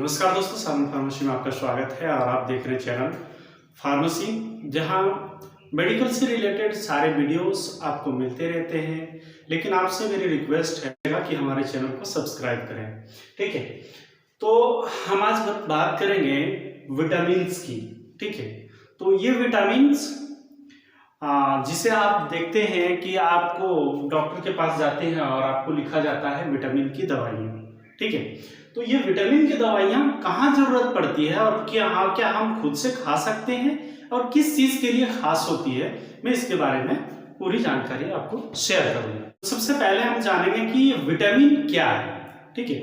नमस्कार दोस्तों, सावन फार्मेसी में आपका स्वागत है और आप देख रहे हैं चैनल फार्मेसी, जहां मेडिकल से रिलेटेड सारे वीडियोस आपको मिलते रहते हैं। लेकिन आपसे मेरी रिक्वेस्ट है कि हमारे चैनल को सब्सक्राइब करें, ठीक है। तो हम आज बात करेंगे विटामिन्स की, ठीक है। तो ये विटामिन्स जिसे आप देखते हैं कि आपको डॉक्टर के पास जाते हैं और आपको लिखा जाता है विटामिन की दवाइयाँ, ठीक है। तो ये विटामिन की दवाइयाँ कहाँ जरूरत पड़ती है और क्या हम खुद से खा सकते हैं और किस चीज के लिए खास होती है, मैं इसके बारे में पूरी जानकारी आपको शेयर करूंगा। सबसे पहले हम जानेंगे कि विटामिन क्या है, ठीक है।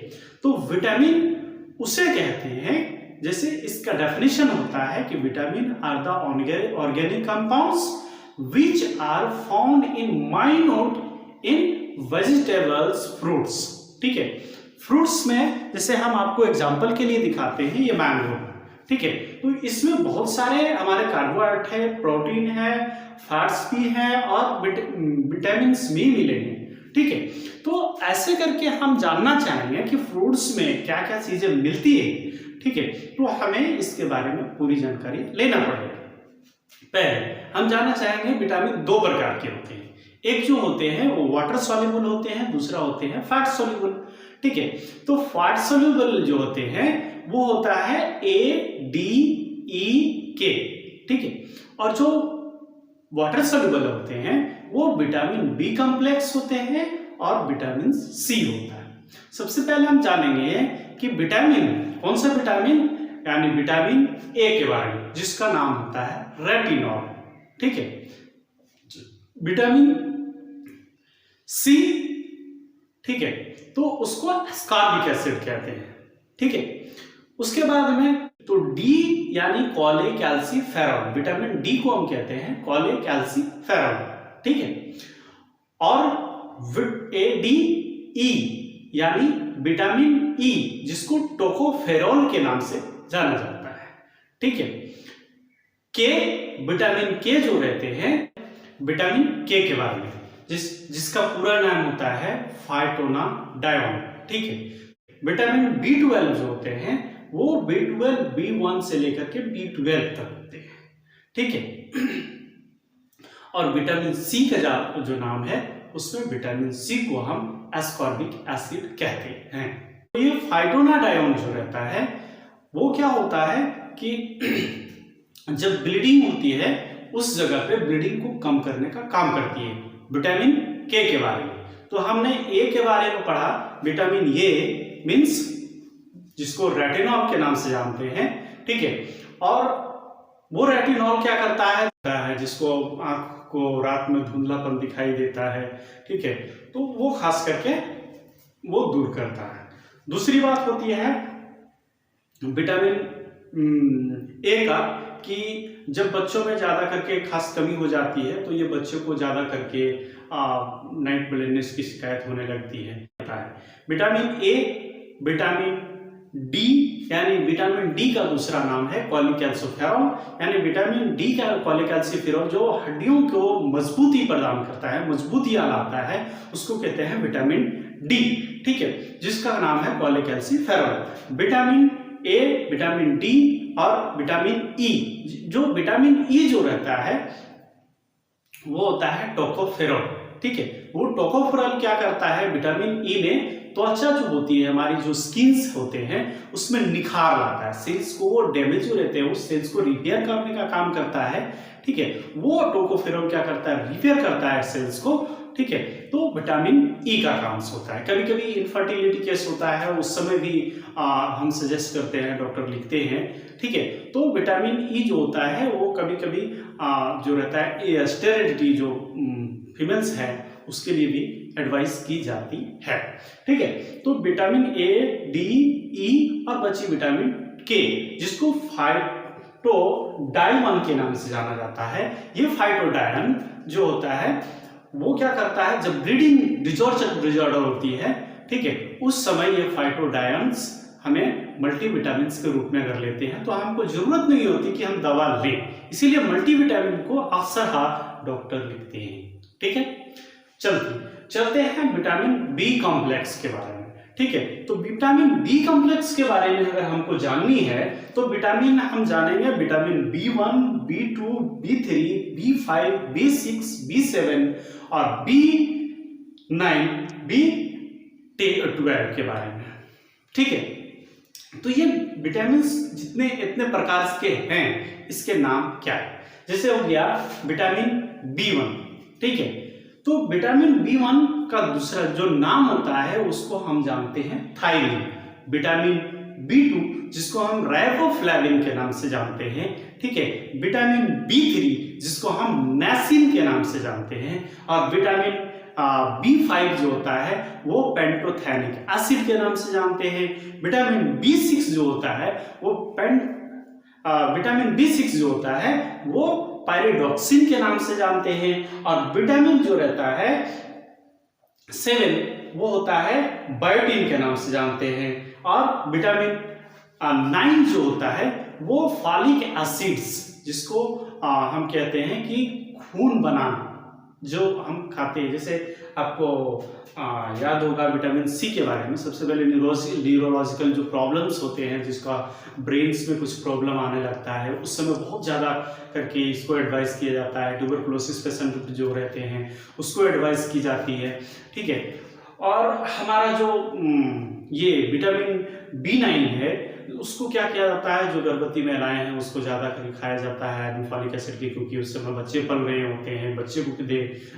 तो विटामिन उसे कहते हैं, जैसे इसका डेफिनेशन होता है कि vitamin are the organic compounds which are found in minute in vegetables, fruits, ठीक है। फ्रूट्स में जैसे हम आपको एग्जांपल के लिए दिखाते हैं, ये मैंगो, ठीक है। तो इसमें बहुत सारे हमारे कार्बोहाइड्रेट है, प्रोटीन है, फैट्स भी है और विटामिन भी मिलेंगे, ठीक है। तो ऐसे करके हम जानना चाहेंगे कि फ्रूट्स में क्या क्या चीजें मिलती है, ठीक है। तो हमें इसके बारे में पूरी जानकारी लेना पड़ेगा। पहले हम जानना चाहेंगे विटामिन दो प्रकार के होते हैं। एक जो होते हैं वो वाटर सॉल्युबल होते हैं, दूसरा होते हैं फैट सॉल्युबल, ठीक है। तो फैट सॉल्युबल जो होते हैं वो होता है ADEK, ठीक है। और जो वाटर सॉल्युबल होते हैं वो विटामिन बी कॉम्प्लेक्स होते हैं और विटामिन सी होता है। सबसे पहले हम जानेंगे कि विटामिन कौन सा विटामिन, यानी विटामिन ए के बारे में, जिसका नाम होता है रेटिनॉल, ठीक है। विटामिन सी, ठीक है, तो उसको एस्कॉर्बिक एसिड कहते हैं, ठीक है। उसके बाद में तो डी यानी कॉलेकैल्सिफेरॉल, विटामिन डी को हम कहते हैं कॉलेकैल्सिफेरॉल, ठीक है। और ADE यानी विटामिन ई, जिसको टोकोफेरॉल के नाम से जाना जाता है, ठीक है। के, विटामिन के जो रहते हैं, विटामिन के बारे में जिसका पूरा नाम होता है फाइटोनाडायोन, ठीक है। विटामिन B12 जो होते हैं वो B12, B1 से लेकर के B12 तक होते हैं, ठीक है। और विटामिन सी का जो नाम है, उसमें विटामिन सी को हम एस्कॉर्बिक एसिड कहते हैं। तो ये फाइटोनाडायोन जो रहता है वो क्या होता है कि जब ब्लीडिंग होती है उस जगह पे ब्लीडिंग को कम करने का काम करती है, विटामिन के बारे में। तो हमने ए के बारे में पढ़ा, विटामिन ए मींस जिसको रेटिनॉल के नाम से जानते हैं, ठीक है। और वो रेटिनॉल क्या करता है, जिसको आंख को रात में धुंधलापन दिखाई देता है, ठीक है, तो वो खास करके वो दूर करता है। दूसरी बात होती है विटामिन ए का, कि जब बच्चों में ज्यादा करके खास कमी हो जाती है तो ये बच्चों को ज्यादा करके नाइट ब्लाइंडनेस की शिकायत होने लगती है। विटामिन ए, विटामिन डी, यानी विटामिन डी का दूसरा नाम है कॉलिकैल्सिफेरॉल, यानी विटामिन डी का कॉलिकैल्सिफेरॉल जो हड्डियों को मजबूती प्रदान करता है, मजबूतियां लाता है, उसको कहते हैं विटामिन डी, ठीक है, जिसका नाम है कॉलिकैल्सिफेरॉल। विटामिन ए, विटामिन डी और विटामिन ई, जो विटामिन ई जो रहता है वो होता है टोकोफेरॉल, ठीक है। वो टोकोफेरॉल क्या करता है, विटामिन ई में त्वचा जो होती है, हमारी जो स्किन्स होते हैं उसमें निखार लाता है, सेल्स को, वो डैमेज जो रहते हैं उस सेल्स को रिपेयर करने का काम करता है, ठीक है। वो टोकोफेरॉल क्या करता है, रिपेयर करता है सेल्स को, ठीक है। तो विटामिन ई का काम होता है। कभी कभी इनफर्टिलिटी केस होता है, उस समय भी हम सजेस्ट करते हैं, डॉक्टर लिखते हैं, ठीक है। तो विटामिन ई जो होता है वो कभी कभी जो रहता है स्टेरिलिटी जो फीमेल्स है उसके लिए भी एडवाइस की जाती है, ठीक है। तो विटामिन ए, डी, ई और बची विटामिन के, जिसको फाइटोडायन के नाम से जाना जाता है। ये फाइटोडायन जो होता है वो क्या करता है, जब ब्लीडिंग डिसऑर्डर होती है, ठीक है, उस समय ये फाइटोडायंस हमें मल्टीविटामिन के रूप में अगर लेते हैं तो हमको जरूरत नहीं होती कि हम दवा लें, इसीलिए मल्टीविटामिन को अक्सर डॉक्टर लिखते हैं, ठीक है। चलते हैं विटामिन बी कॉम्प्लेक्स के बारे में, ठीक है। तो विटामिन बी कॉम्प्लेक्स के बारे में अगर हमको जाननी है तो विटामिन हम जानेंगे vitamin B1, B2, B3, B5, B6, B7 और B9, B12 के बारे में। ठीक है। तो ये विटामिन जितने इतने प्रकार के हैं इसके नाम क्या है? जैसे हो गया विटामिन B1। ठीक है। तो विटामिन B1 का दूसरा जो नाम होता है उसको हम जानते हैं थायमिन। विटामिन B2 जिसको हम राइबोफ्लेविन के नाम से जानते हैं। ठीक है। विटामिन B3 जिसको हम नाइसिन के नाम से जानते हैं। और विटामिन B5 जो होता है वो पेंटोथेनिक एसिड के नाम से जानते हैं। विटामिन B6 जो होता है वो विटामिन B6 जो होता है वो पायरिडॉक्सिन के नाम से जानते हैं। और विटामिन जो रहता है 7 वो होता है बायोटिन के नाम से जानते हैं। और विटामिन 9 जो होता है वो फॉलिक एसिड्स जिसको हम कहते हैं कि खून बनाना जो हम खाते हैं। जैसे आपको याद होगा विटामिन सी के बारे में। सबसे पहले न्यूरोलॉजिकल जो प्रॉब्लम्स होते हैं जिसका ब्रेन्स में कुछ प्रॉब्लम आने लगता है उस समय बहुत ज़्यादा करके इसको एडवाइस किया जाता है। ट्यूबरकुलोसिस पेशेंट जो रहते हैं उसको एडवाइस की जाती है। ठीक है। और हमारा जो ये विटामिन B9 है उसको क्या किया जाता है, जो गर्भवती महिलाएं हैं उसको ज़्यादा खाया जाता है फॉलिक एसिड की, क्योंकि उस समय बच्चे पल रहे होते हैं। बच्चे को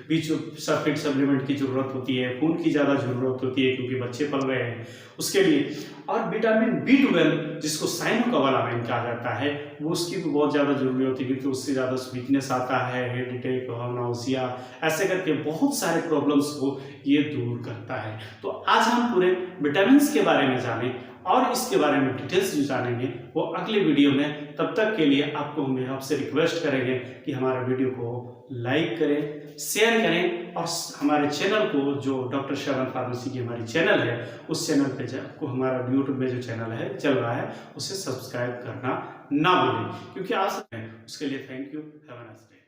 बीच सल्फेट सप्लीमेंट की जरूरत होती है, खून की ज़्यादा जरूरत होती है क्योंकि बच्चे पल रहे हैं उसके लिए। और विटामिन B12 जिसको साइनोकोबालामाइन कहा जाता है वो उसकी भी बहुत ज़्यादा जरूरी होती है क्योंकि उससे ज़्यादा वीकनेस आता है, हेड अटैक, नाउसिया, ऐसे करके बहुत सारे प्रॉब्लम्स को ये दूर करता है। तो आज हम पूरे विटामिन के बारे में जाने और इसके बारे में डिटेल्स जो जानेंगे वो अगले वीडियो में। तब तक के लिए आपको हम आपसे रिक्वेस्ट करेंगे कि हमारे वीडियो को लाइक करें, शेयर करें और हमारे चैनल को जो डॉक्टर श्रवण फार्मेसी की हमारी चैनल है उस चैनल पे को हमारा यूट्यूब में जो चैनल है चल रहा है उसे सब्सक्राइब करना ना भूलें, क्योंकि आज उसके लिए thank you. Have a nice day.